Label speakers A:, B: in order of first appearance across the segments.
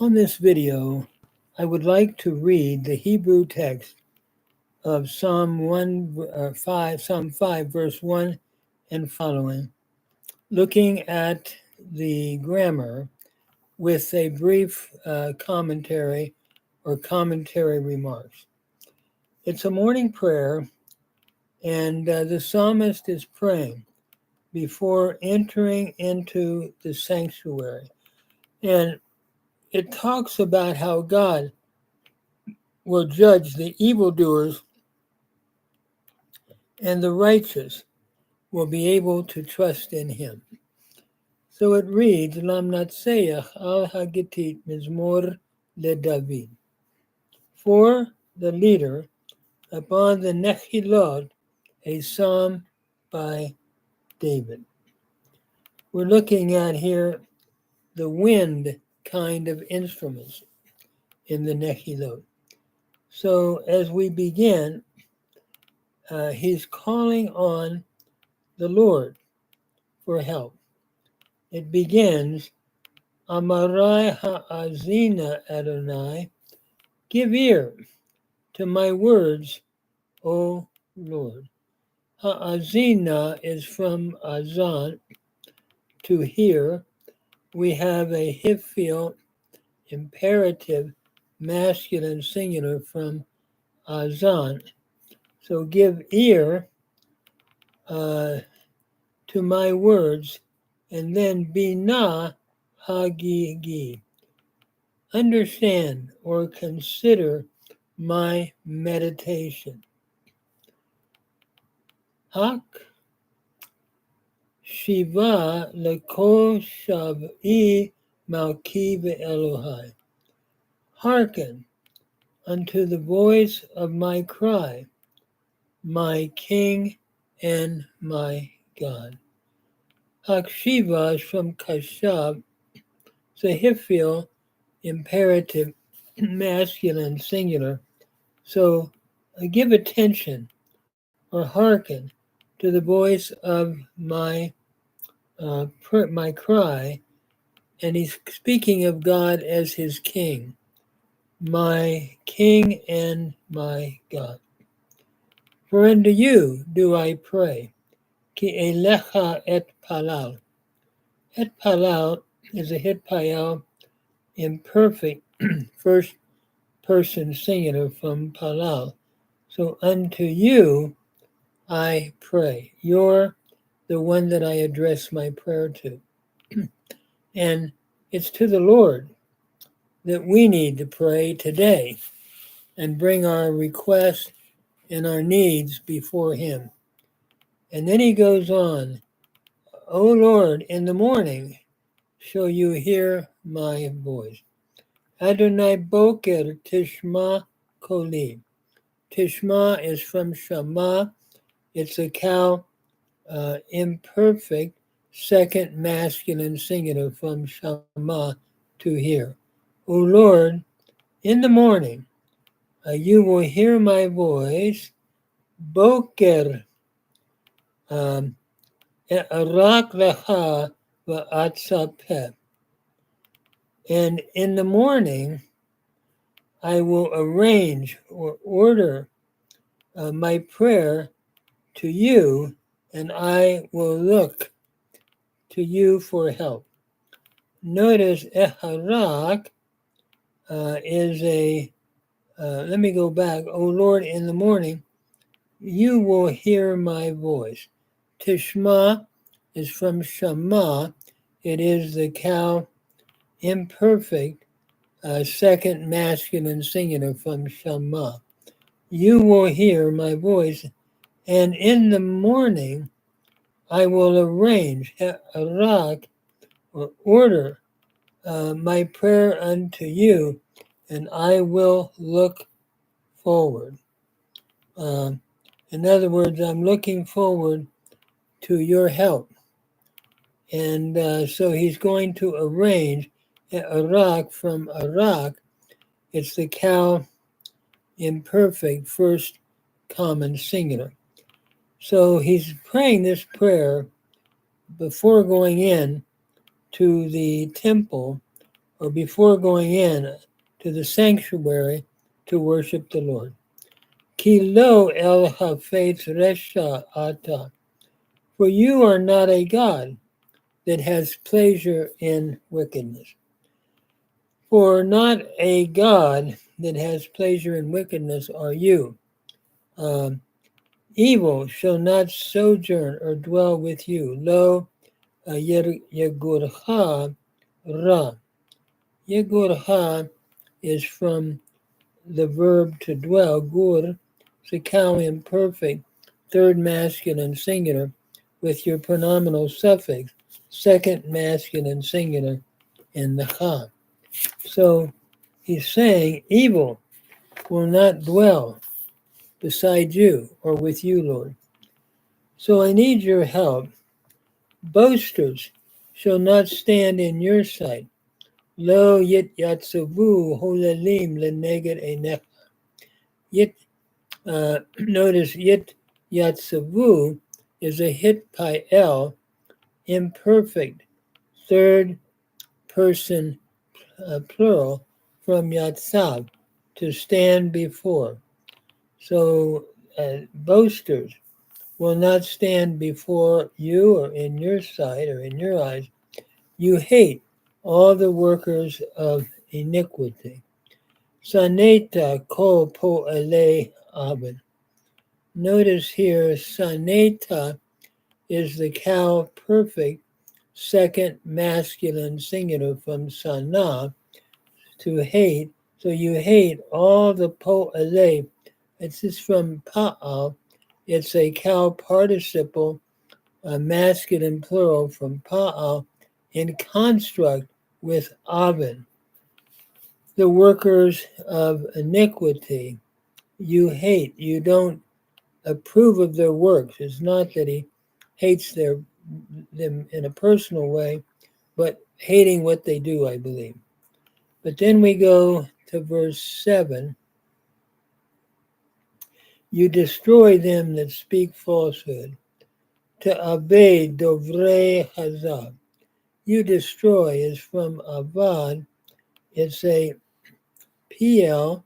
A: On this video, I would like to read the Hebrew text of Psalm 5, verse 1 and following, looking at the grammar with a brief commentary or commentary remarks. It's a morning prayer, and the psalmist is praying before entering into the sanctuary. And it talks about how God will judge the evildoers and the righteous will be able to trust in him. So it reads, Lamnatseach al Hagitit Mizmor le David. For the leader upon the Nechilot, a psalm by David. We're looking at here the wind kind of instruments in the Nechilot. So as we begin, he's calling on the Lord for help. It begins, Amarai ha'azina Adonai, give ear to my words, O Lord. Ha'azina is from azan, to hear. We have a hifil imperative masculine singular from azan. So give ear to my words, and then bina hagigi. Understand or consider my meditation. Hak shiva lekol shav'i malki ve'elohai. Hearken unto the voice of my cry, my King and my God. Hakshiva is from kashav, Sahifil, imperative, masculine, singular. So give attention or hearken to the voice of my cry, and he's speaking of God as his king, my King and my God. For unto you do I pray, ki elecha et palal. Et palal is a hitpael imperfect first person singular from palal. So unto you I pray. You're the one that I address my prayer to. And it's to the Lord that we need to pray today and bring our requests and our needs before him. And then he goes on, O Lord, in the morning shall you hear my voice. Adonai Boker Tishma Koli. Tishma is from Shama. It's a cow imperfect second masculine singular from Shama, to hear. O Lord, in the morning you will hear my voice. Boker arak lecha va'atzapeh. And in the morning I will arrange or order my prayer to you, and I will look to you for help. Notice eharak is let me go back. O Lord, in the morning, you will hear my voice. Tishma is from Shama. It is the cow imperfect second masculine singular from Shama. You will hear my voice, and in the morning I will arrange, arak, or order my prayer unto you, and I will look forward. In other words, I'm looking forward to your help. And so he's going to arrange arak from arak. It's the cow imperfect first common singular. So he's praying this prayer before going in to the temple or before going in to the sanctuary to worship the Lord. Ki lo el hafetz resha ata. For you are not a God that has pleasure in wickedness. For not a God that has pleasure in wickedness are you. Evil shall not sojourn or dwell with you. Lo yegurha ra. Yegurha is from the verb to dwell. Gur is a cow imperfect, third masculine singular, with your pronominal suffix, second masculine singular in the ha. So he's saying evil will not dwell beside you or with you, Lord. So I need your help. Boasters shall not stand in your sight. Lo yit yatsavu holalim leneged enech. Yit, notice yit yatsavu is a hit el, imperfect, third person plural from yatsav, to stand before. So boasters will not stand before you or in your sight or in your eyes. You hate all the workers of iniquity. Saneta kol po'ele aben. Notice here, saneta is the cow perfect, second masculine singular from sana, to hate. So you hate all the po'ele. It's just from pa'al. It's a cow participle, a masculine plural from pa'al, in construct with aben. The workers of iniquity, you hate. You don't approve of their works. It's not that he hates them in a personal way, but hating what they do, I believe. But then we go to verse 7. You destroy them that speak falsehood. Ta'abed dovrei hazab. You destroy is from avad. It's a PL,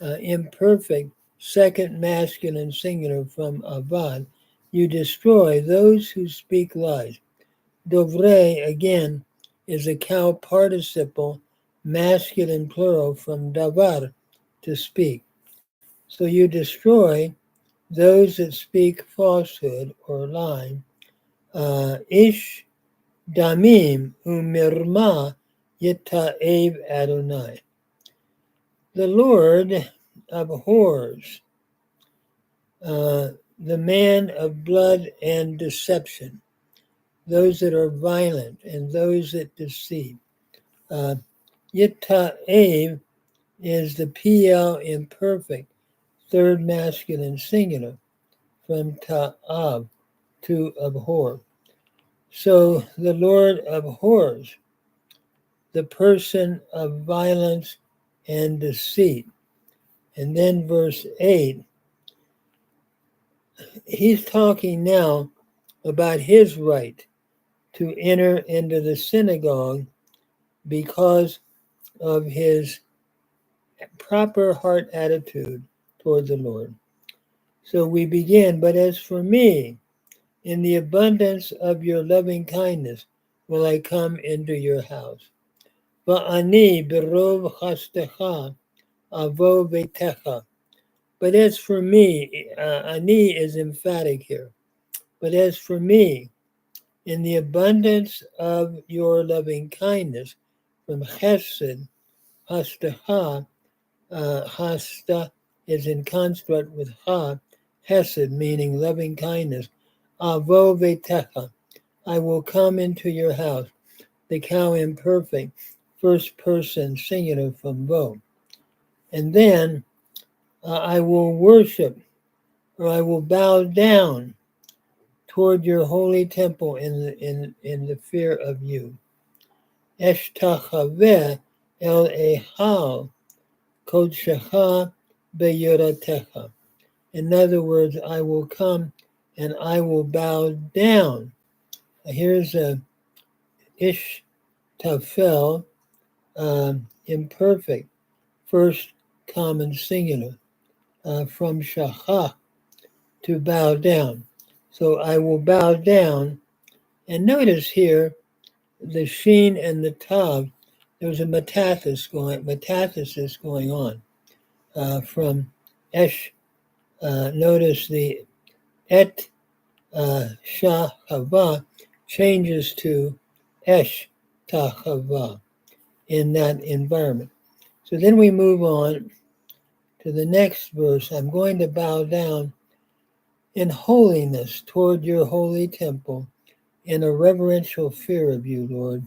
A: imperfect, second masculine singular from avad. You destroy those who speak lies. Dovrei, again, is a cow participle, masculine plural from davar, to speak. So you destroy those that speak falsehood or lying. Ish damim umirma yita'ev Adonai. The Lord abhors the man of blood and deception, those that are violent and those that deceive. Yita'ev is the PL imperfect, third masculine singular from ta'av, to abhor. So the Lord abhors the person of violence and deceit. And then verse 8, he's talking now about his right to enter into the synagogue because of his proper heart attitude toward the Lord. So we begin, but as for me, in the abundance of your loving kindness will I come into your house. Va'ani berov chastecha avo vetecha. But as for me, ani is emphatic here. But as for me, in the abundance of your loving kindness, from chesed, hastecha, hasta is in construct with ha, hesed meaning loving kindness. Avo vetecha, I will come into your house. The cow imperfect, first person singular from vo. And then I will worship, or I will bow down toward your holy temple in the fear of you. Eshtachaveh el ehal kodshecha beyoratecha. In other words, I will come and I will bow down. Here's a ishtafel, imperfect, first common singular, from shachah, to bow down. So I will bow down. And notice here, the sheen and the tav, there's a metathesis going on from esh. Notice the et shah hava changes to esh tahava in that environment. So then we move on to the next verse. I'm going to bow down in holiness toward your holy temple in a reverential fear of you, Lord.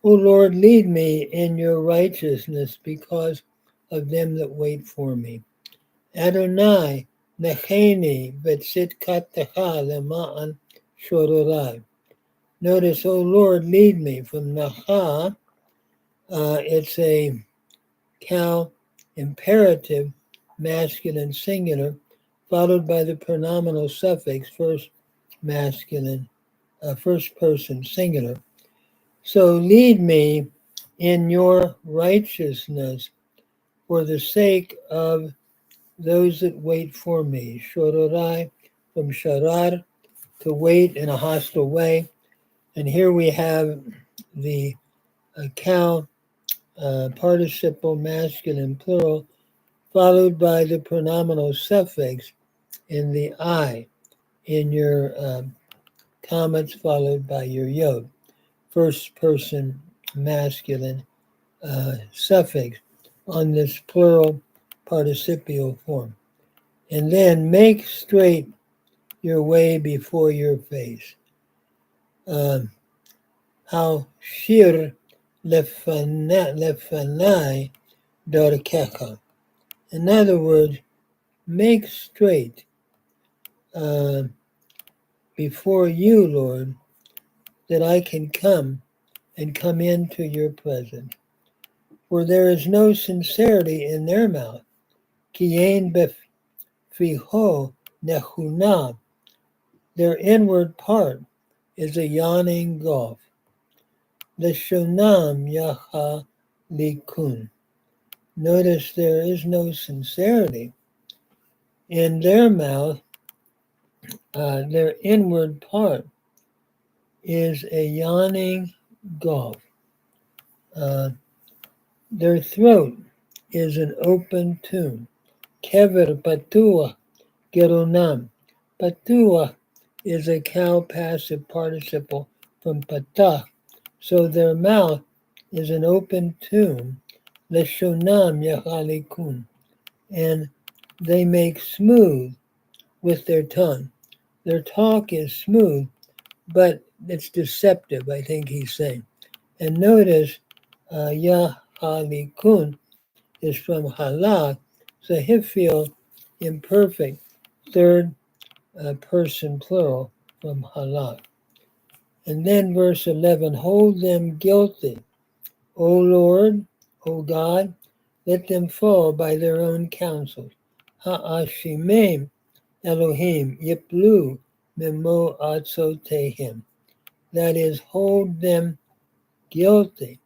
A: O Lord, lead me in your righteousness because of them that wait for me. Adonai, necheni v'tzidkatecha lema'an shodorai. Notice, O Lord, lead me from nacha. It's a cow imperative, masculine singular, followed by the pronominal suffix, first masculine, first person singular. So lead me in your righteousness for the sake of those that wait for me. Shodorai, from sharar, to wait in a hostile way. And here we have the cow participle, masculine plural, followed by the pronominal suffix in the I in your comments, followed by your yod. First person masculine suffix on this plural participial form. And then make straight your way before your face. How shir lefanai dorkecha. In other words, make straight before you, Lord, that I can come and come into your presence. For there is no sincerity in their mouth. Kiyin befiho nechuna. Their inward part is a yawning gulf. Leshonam yaha likun. Notice there is no sincerity in their mouth. Their inward part is a yawning gulf. Their throat is an open tomb. Kever patua gerunam. Patua is a cow passive participle from patah. So their mouth is an open tomb. Leshonam yahalikun. And they make smooth with their tongue. Their talk is smooth, but it's deceptive, I think he's saying. And notice yahalikun is from halak, so hifil, imperfect, third person plural from halak. And then verse 11, hold them guilty. O Lord, O God, let them fall by their own counsels. Ha'ashimim Elohim yiplu memo atzotehim. That is, hold them guilty.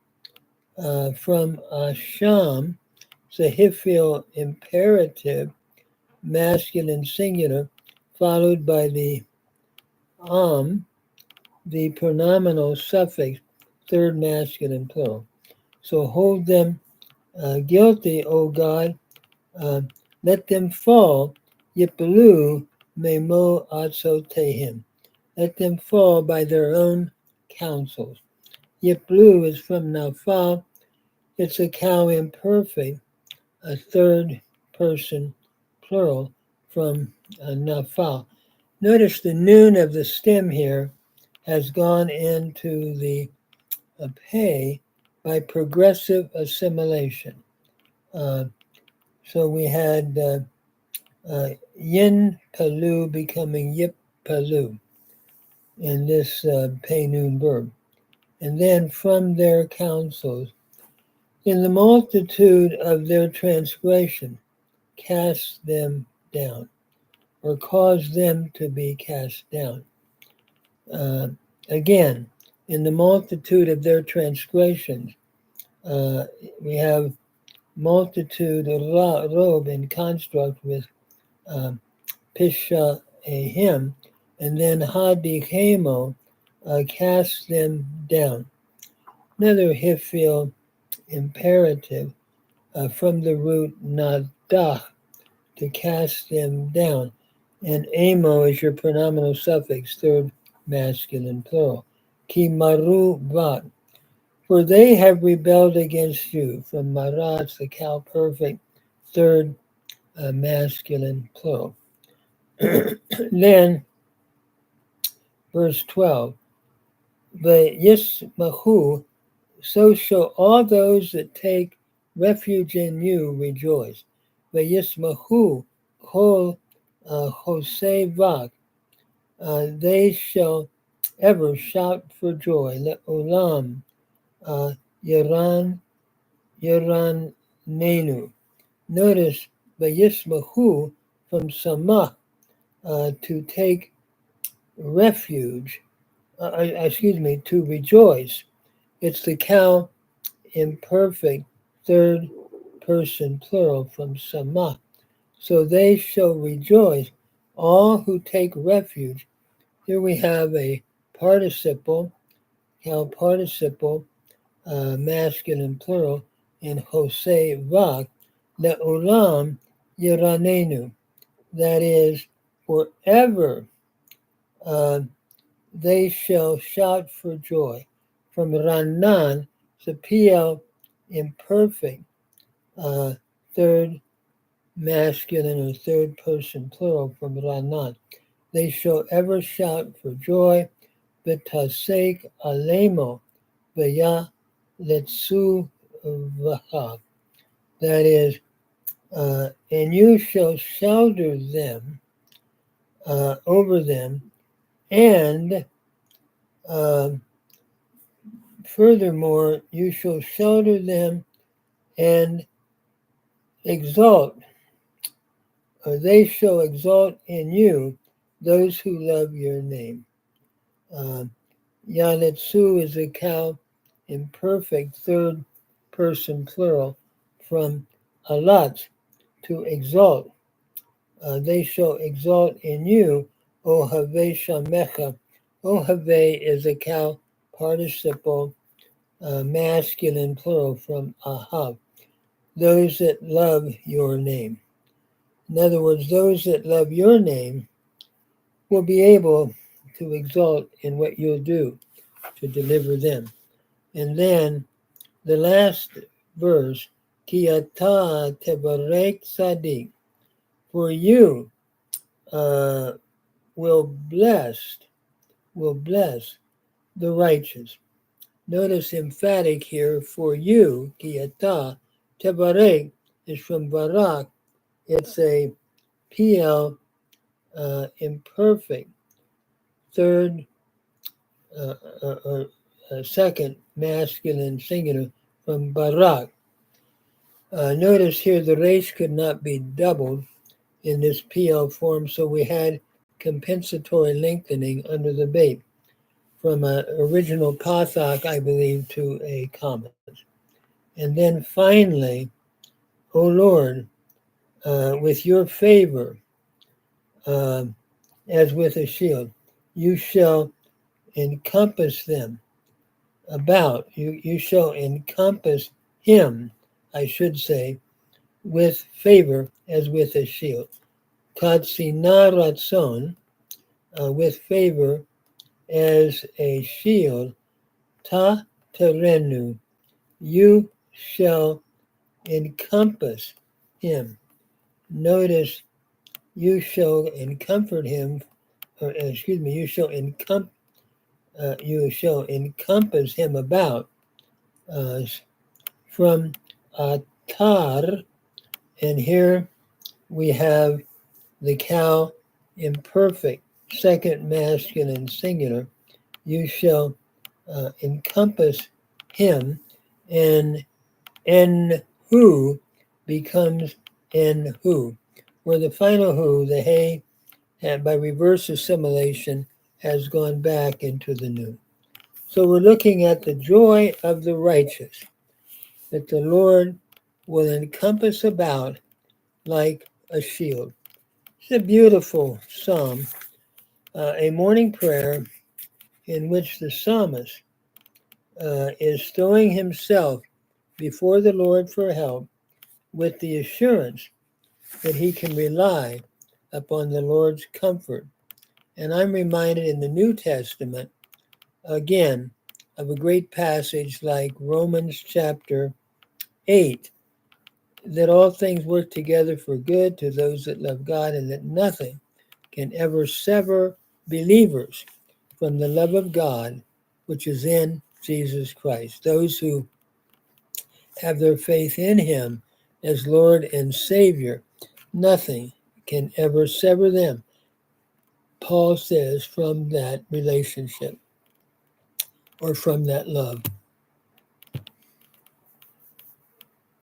A: From asham, sahifil imperative, masculine singular, followed by the the pronominal suffix, third masculine plural. So hold them guilty, O God, let them fall, yipalu memo atzotehim. Let them fall by their own counsels. Yiplu is from nafal. It's a cow imperfect, a third person plural from nafal. Notice the noon of the stem here has gone into the pay by progressive assimilation. So we had yin palu becoming yip palu in this pay noon verb. And then from their counsels, in the multitude of their transgression, cast them down, or cause them to be cast down. Again, in the multitude of their transgressions, We have multitude, robe in construct with pisha, a him, and then hadikemo, cast them down. Another hifil imperative from the root nadach, to cast them down. And amo is your pronominal suffix, third masculine plural. Ki maru bat, for they have rebelled against you. From marat, the cow perfect, third masculine plural. Then, verse 12, the yismahu, so shall all those that take refuge in you rejoice. The yismahu kol hosevak, they shall ever shout for joy. Le'olam yaran nenu. Notice the yismahu from samah, to take refuge, to rejoice. It's the cow imperfect third person plural from samah. So they shall rejoice, all who take refuge. Here we have a participle, cow participle, masculine plural, in Hosea Vak, le'olam yiranenu. That is, forever they shall shout for joy. From Ranan, the PL imperfect, third masculine or third person plural from Ranan. They shall ever shout for joy. B'tasek alemo v'ya letsu v'ha. That is, and you shall shelter them, over them, and furthermore, you shall shelter them and exalt, or they shall exalt in you those who love your name. Yanetsu is a cow imperfect third person plural from alat, to exalt. They shall exalt in you, Ohave Shamecha. Ohave is a cow participle, masculine plural from ahav. Those that love your name. In other words, those that love your name will be able to exalt in what you'll do to deliver them. And then the last verse, Ki ata tebarek sadik, for you will bless the righteous. Notice emphatic here, for you, ki ata, tebarek is from barak. It's a PL imperfect, third second masculine singular from barak. Notice here the race could not be doubled in this PL form, so we had compensatory lengthening under the bait from an original Kathak, I believe, to a common. And then finally, O Lord, with your favor, as with a shield, you shall encompass them about. You shall encompass him, I should say, with favor as with a shield. Katsina ratzon, with favor as a shield. Ta terenu, you shall encompass him. Notice, you shall comfort him, you shall encompass him about, from atar, and here we have the cow imperfect, second masculine singular. You shall encompass him, and who becomes who, where the final who, the hey, and by reverse assimilation has gone back into the new. So we're looking at the joy of the righteous. that the Lord will encompass about like a shield. It's a beautiful psalm, a morning prayer in which the psalmist is throwing himself before the Lord for help with the assurance that he can rely upon the Lord's comfort. And I'm reminded in the New Testament, again, of a great passage like Romans chapter 8, that all things work together for good to those that love God, and that nothing can ever sever believers from the love of God, which is in Jesus Christ. Those who have their faith in him as Lord and Savior, nothing can ever sever them, Paul says, from that relationship or from that love.